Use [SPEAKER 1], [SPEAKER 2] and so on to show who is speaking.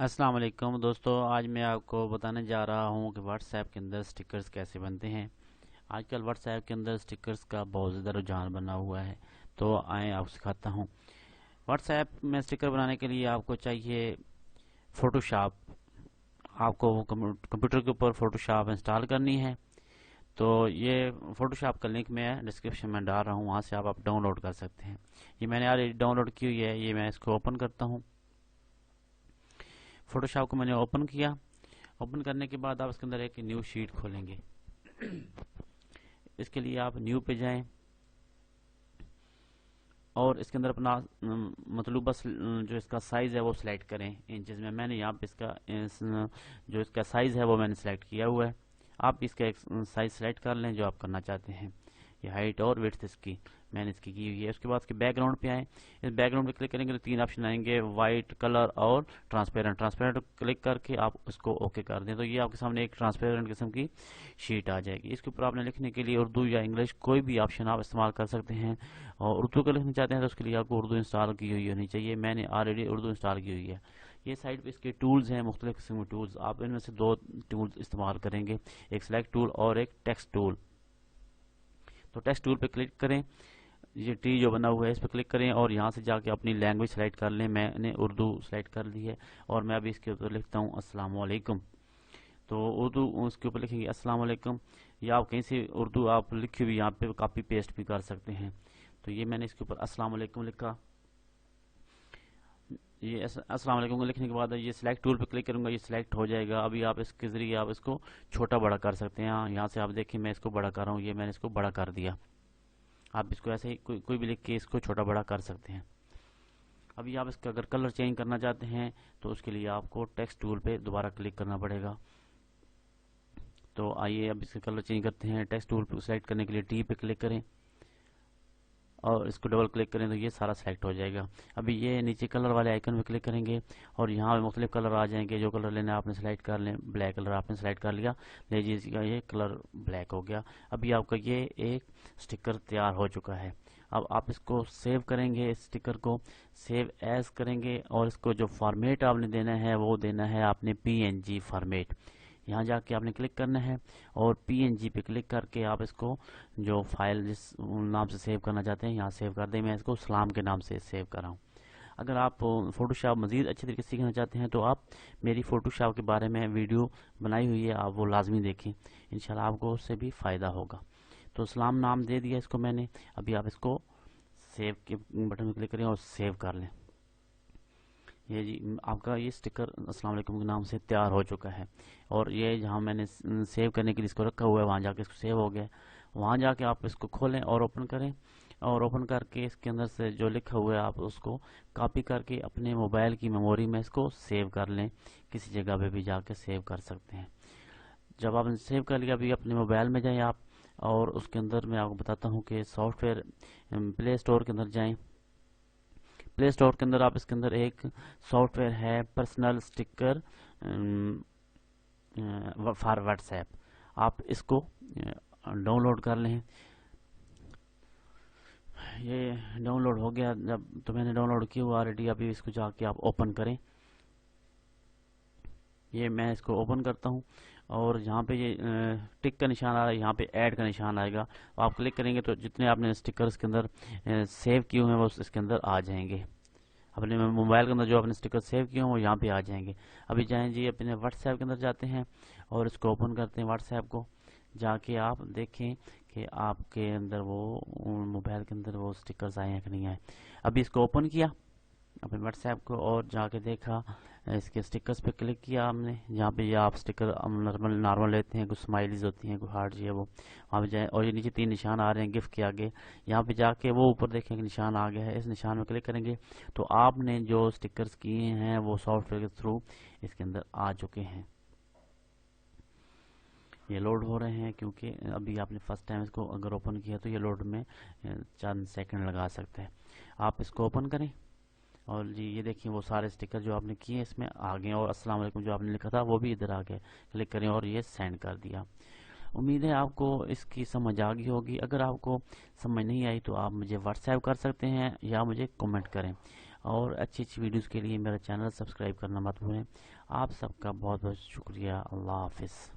[SPEAKER 1] अस्सलाम वालेकुम दोस्तों, आज मैं आपको बताने जा रहा हूँ कि व्हाट्सएप के अंदर स्टिकर्स कैसे बनते हैं। आजकल व्हाट्सएप के अंदर स्टिकर्स का बहुत ज़्यादा रुझान बना हुआ है, तो आए आपको सिखाता हूँ। व्हाट्सएप में स्टिकर बनाने के लिए आपको चाहिए फ़ोटोशॉप। आपको वो कंप्यूटर के ऊपर फ़ोटोशॉप इंस्टॉल करनी है। तो ये फ़ोटोशॉप का लिंक मैं डिस्क्रिप्शन में डाल रहा हूँ, वहाँ से आप डाउनलोड कर सकते हैं। ये मैंने ऑलरेडी डाउनलोड की हुई है। ये मैं इसको ओपन करता हूँ। फ़ोटोशॉप को मैंने ओपन किया। ओपन करने के बाद आप इसके अंदर एक न्यू शीट खोलेंगे। इसके लिए आप न्यू पे जाएं और इसके अंदर अपना मतलूबा जो इसका साइज़ है वो सिलेक्ट करें इंचेस में। मैंने यहाँ पे जो इसका साइज़ है वो मैंने सिलेक्ट किया हुआ है। आप इसका एक साइज़ सेलेक्ट कर लें जो आप करना चाहते हैं। ये हाइट और विड्थ इसकी मैंने इसकी की हुई है। उसके बाद इसके बैकग्राउंड पे आए। इस बैकग्राउंड पे क्लिक करेंगे तो तीन ऑप्शन आएंगे, वाइट, कलर और ट्रांसपेरेंट। ट्रांसपेरेंट क्लिक करके आप उसको ओके कर दें तो ये आपके सामने एक ट्रांसपेरेंट किस्म की शीट आ जाएगी। इसके ऊपर आपने लिखने के लिए उर्दू या इंग्लिश कोई भी ऑप्शन आप इस्तेमाल कर सकते हैं। और उर्दू का लिखना चाहते हैं तो उसके लिए आपको उर्दू इंस्टॉल की हुई होनी चाहिए। मैंने ऑलरेडी उर्दू इंस्टॉल की हुई है। ये साइड पे इसके टूल्स हैं, मुख्तलिफ किस्म के टूल्स। आप इनमें से दो टूल्स इस्तेमाल करेंगे, एक सेलेक्ट टूल और एक टेक्स्ट टूल। तो टेक्स्ट टूल पे क्लिक करें। ये टी जो बना हुआ है इस पर क्लिक करें और यहाँ से जाके अपनी लैंग्वेज सेलेक्ट कर लें। मैंने उर्दू सेलेक्ट कर ली है और मैं अभी इसके ऊपर लिखता हूँ अस्सलाम वालेकुम। तो उर्दू उसके ऊपर लिखेंगे अस्सलाम वालेकुम, या आप कहीं से उर्दू आप लिखी हुई यहाँ पे कॉपी पेस्ट भी कर सकते हैं। तो ये मैंने इसके ऊपर अस्सलाम वालेकुम लिखा। ये अस्सलाम वालेकुम लिखने के बाद ये सिलेक्ट टूल पे क्लिक करूंगा, ये सिलेक्ट हो जाएगा। अभी आप इसके ज़रिए आप इसको छोटा बड़ा कर सकते हैं। यहाँ से आप देखें मैं इसको बड़ा कर रहा हूँ, ये मैंने इसको बड़ा कर दिया। आप इसको ऐसे ही कोई भी लिख के इसको छोटा बड़ा कर सकते हैं। अभी आप इसका अगर कलर चेंज करना चाहते हैं तो उसके लिए आपको टेक्स्ट टूल पे दोबारा क्लिक करना पड़ेगा। तो आइए अब इसका कलर चेंज करते हैं। टेक्स्ट टूल पे सेलेक्ट करने के लिए टी पे क्लिक करें और इसको डबल क्लिक करें तो ये सारा सेलेक्ट हो जाएगा। अभी ये नीचे कलर वाले आइकन पे क्लिक करेंगे और यहाँ पे मुख्तलिफ कलर आ जाएंगे। जो कलर लेना है आपने सेलेक्ट कर लें। ब्लैक कलर आपने सेलेक्ट कर लिया, लीजिए इसका ये कलर ब्लैक हो गया। अभी आपका ये एक स्टिकर तैयार हो चुका है। अब आप इसको सेव करेंगे, इस स्टिकर को सेव एज करेंगे और इसको जो फॉर्मेट आपने देना है वो देना है आपने पीएनजी फॉर्मेट। यहाँ जाके आपने क्लिक करना है और पीएनजी पे क्लिक करके आप इसको जो फाइल जिस नाम से सेव करना चाहते हैं यहाँ सेव कर दें। मैं इसको सलाम के नाम से सेव कर रहा हूँ। अगर आप फोटोशॉप मज़ीद अच्छे तरीके से सीखना चाहते हैं तो आप मेरी फोटोशॉप के बारे में वीडियो बनाई हुई है, आप वो लाजमी देखें। इंशाल्लाह आपको उससे भी फ़ायदा होगा। तो सलाम नाम दे दिया इसको मैंने। अभी आप इसको सेव के बटन में क्लिक करें और सेव कर लें। ये जी आपका ये स्टिकर अस्सलाम वालेकुम के नाम से तैयार हो चुका है। और ये जहाँ मैंने सेव करने के लिए इसको रखा हुआ है वहाँ जाके इसको सेव हो गया। वहाँ जाके आप इसको खोलें और ओपन करें और ओपन करके इसके अंदर से जो लिखा हुआ है आप उसको कॉपी करके अपने मोबाइल की मेमोरी में इसको सेव कर लें। किसी जगह पे भी जाके सेव कर सकते हैं। जब आपने सेव कर लिया अभी अपने मोबाइल में जाएं आप और उसके अंदर मैं आपको बताता हूँ कि सॉफ्टवेयर प्ले स्टोर के अंदर जाएं। प्ले स्टोर के अंदर आप इसके अंदर एक सॉफ्टवेयर है पर्सनल स्टिकर फॉर व्हाट्सएप, आप इसको डाउनलोड कर लें। ये डाउनलोड हो गया जब, तो मैंने डाउनलोड किया हुआ ऑलरेडी। अभी इसको जाके आप ओपन करें। ये मैं इसको ओपन करता हूँ और यहाँ पे ये टिक का निशान आ रहा है, यहाँ पे ऐड का निशान आएगा। आप क्लिक करेंगे तो जितने आपने स्टिकर इसके अंदर सेव किए हुए हैं वो इसके अंदर आ जाएंगे। अपने मोबाइल के अंदर जो आपने स्टिकर सेव किए हों वो यहाँ पे आ जाएंगे। अभी जाएं जी अपने व्हाट्सएप के अंदर जाते हैं और इसको ओपन करते हैं। व्हाट्सएप को जाके आप देखें कि आपके अंदर वो मोबाइल के अंदर वो स्टिकर्स आए हैं कि नहीं आए। अभी इसको ओपन किया अपने व्हाट्सएप को और जाके देखा, इसके स्टिकर्स पे क्लिक किया हमने। जहाँ पे ये आप स्टिकर नॉर्मल लेते हैं, कुछ स्माइलीज होती हैं, कुछ हार्ट जी है वो। वहाँ पे जाए और ये नीचे तीन निशान आ रहे हैं गिफ्ट के आगे। यहाँ पे जाके वो ऊपर देखें निशान आ गया है, इस निशान में क्लिक करेंगे तो आपने जो स्टिकर्स किए हैं वो सॉफ्टवेयर के थ्रू इसके अंदर आ चुके हैं। ये लोड हो रहे हैं क्योंकि अभी आपने फर्स्ट टाइम इसको अगर ओपन किया तो ये लोड में चंद सेकंड लगा सकते हैं। आप इसको ओपन करें और जी ये देखिए वो सारे स्टिकर जो आपने किए इसमें आ गए और अस्सलाम वालेकुम जो आपने लिखा था वो भी इधर आ गए। क्लिक करें और ये सेंड कर दिया। उम्मीद है आपको इसकी समझ आ गई होगी। अगर आपको समझ नहीं आई तो आप मुझे व्हाट्सएप कर सकते हैं या मुझे कमेंट करें। اور اچھی اچھی ویڈیوز کے لیے میرا چینل سبسکرائب کرنا مت بھولیں۔ آپ سب کا بہت بہت شکریہ۔ اللہ حافظ۔